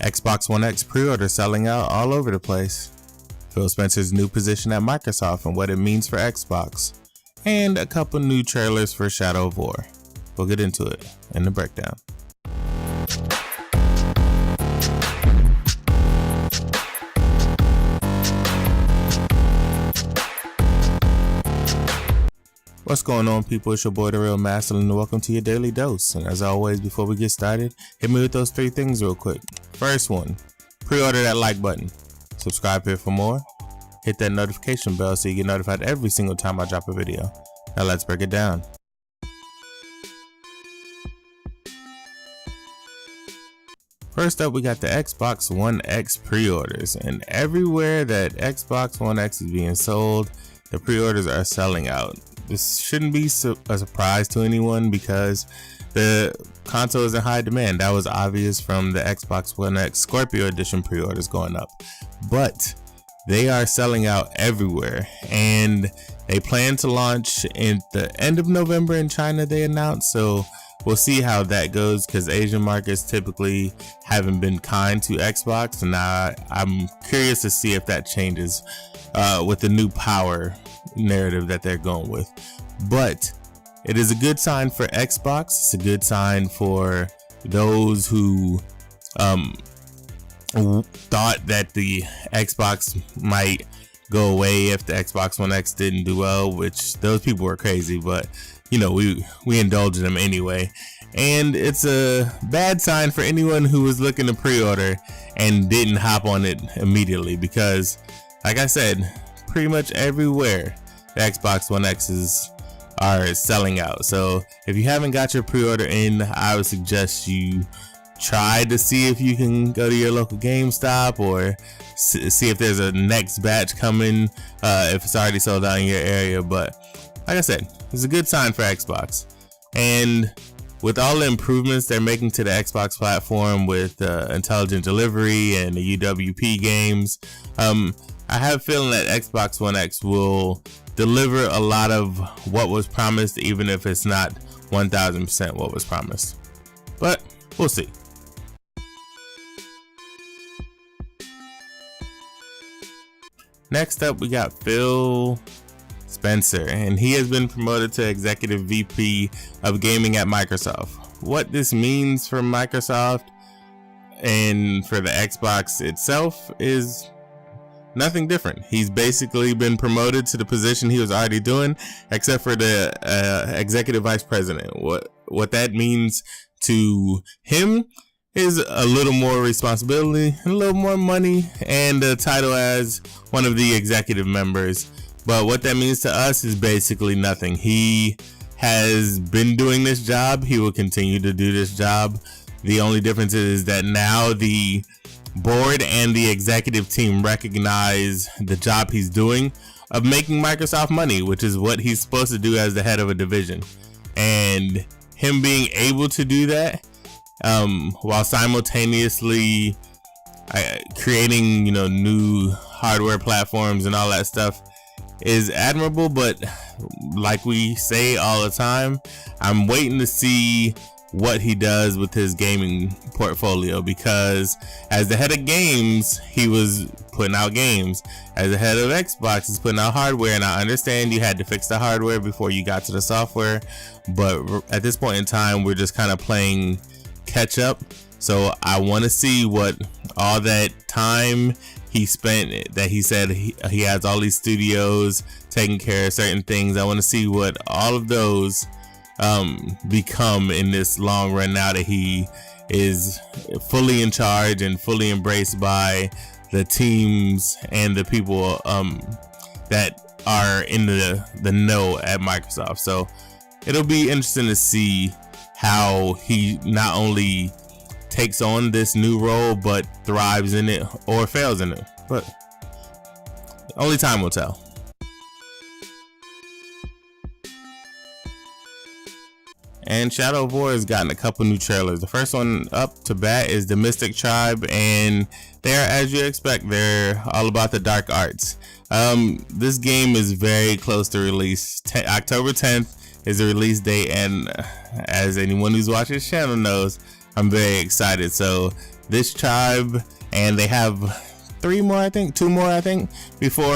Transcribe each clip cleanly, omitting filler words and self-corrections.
Xbox One X pre-order selling out all over the place. Phil Spencer's new position at Microsoft and what it means for Xbox. And a couple new trailers for Shadow of War. We'll get into it in the breakdown. What's going on, people? It's your boy DaRealMastalin and welcome to your daily dose. And as always, before we get started, hit me with those 3 things real quick. First one, pre-order that like button. Subscribe here for more. Hit that notification bell so you get notified every single time I drop a video. Now let's break it down. First up, we got the Xbox One X pre-orders, and everywhere that Xbox One X is being sold, the pre-orders are selling out. This shouldn't be a surprise to anyone because the console is in high demand. That was obvious from the Xbox One X Scorpio Edition pre-orders going up. But they are selling out everywhere, and they plan to launch in the end of November in China, they announced. So we'll see how that goes because Asian markets typically haven't been kind to Xbox, and I'm curious to see if that changes with the new power narrative that they're going with. But it is a good sign for Xbox. It's a good sign for those who thought that the Xbox might go away if the Xbox One X didn't do well, which those people were crazy, but you know, we indulge them anyway. And it's a bad sign for anyone who was looking to pre-order and didn't hop on it immediately because, like I said, pretty much everywhere the Xbox One X's are selling out. So if you haven't got your pre-order in, I would suggest you try to see if you can go to your local GameStop or see if there's a next batch coming if it's already sold out in your area. But like I said, it's a good sign for Xbox. And with all the improvements they're making to the Xbox platform with intelligent delivery and the UWP games, I have a feeling that Xbox One X will deliver a lot of what was promised, even if it's not 1000% what was promised. But we'll see. Next up, we got Phil Spencer, and he has been promoted to Executive VP of Gaming at Microsoft. What this means for Microsoft and for the Xbox itself is nothing different. He's basically been promoted to the position he was already doing, except for the Executive Vice President. What that means to him is a little more responsibility, a little more money, and a title as one of the executive members. But what that means to us is basically nothing. He has been doing this job. He will continue to do this job. The only difference is that now the board and the executive team recognize the job he's doing of making Microsoft money, which is what he's supposed to do as the head of a division. And him being able to do that while simultaneously creating, you know, new hardware platforms and all that stuff is admirable. But like we say all the time, I'm waiting to see what he does with his gaming portfolio, because as the head of games, he was putting out games. As the head of Xbox, he's putting out hardware, and I understand you had to fix the hardware before you got to the software, but at this point in time, we're just kind of playing catch up. So I want to see what all that time he spent, that he said he has all these studios taking care of certain things. I want to see what all of those become in this long run, now that he is fully in charge and fully embraced by the teams and the people that are in the know at Microsoft. So it'll be interesting to see how he not only takes on this new role but thrives in it or fails in it, but only time will tell. And Shadow of War has gotten a couple new trailers. The first one up to bat is the Mystic Tribe, and they're, as you expect, they're all about the dark arts. This game is very close to release. October 10th is the release date, and as anyone who's watching this channel knows, I'm very excited. So this tribe, and they have 2 more, I think, before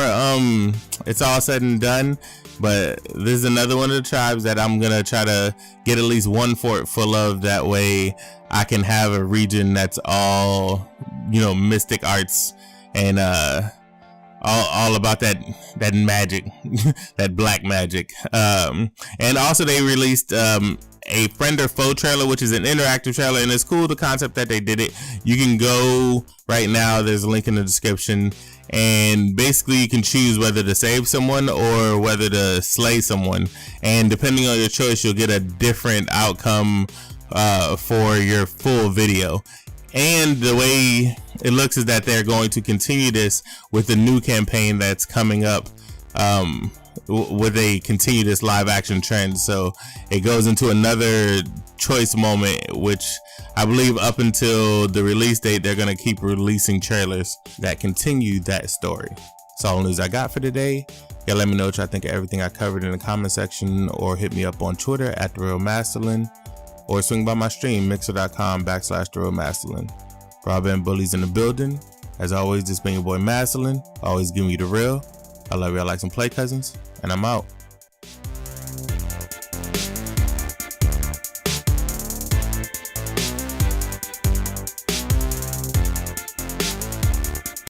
it's all said and done. But this is another one of the tribes that I'm gonna try to get at least one fort full of. That way I can have a region that's all, you know, mystic arts and all about that magic, that black magic. And also they released a friend or foe trailer, which is an interactive trailer, and it's cool, the concept that they did it. You can go right now, there's a link in the description, and basically you can choose whether to save someone or whether to slay someone, and depending on your choice you'll get a different outcome for your full video. And the way it looks is that they're going to continue this with the new campaign that's coming up, where they continue this live action trend. So it goes into another choice moment, which I believe up until the release date they're going to keep releasing trailers that continue that story. That's all the news I got for today. Yeah, let me know what y'all think of everything I covered in the comment section, or hit me up on Twitter at DaRealMastalin, or swing by my stream, mixer.com/DaRealMastalin. Broadband bullies in the building. As always, this been your boy Mastalin, always giving you the real. I love y'all like some play cousins, and I'm out.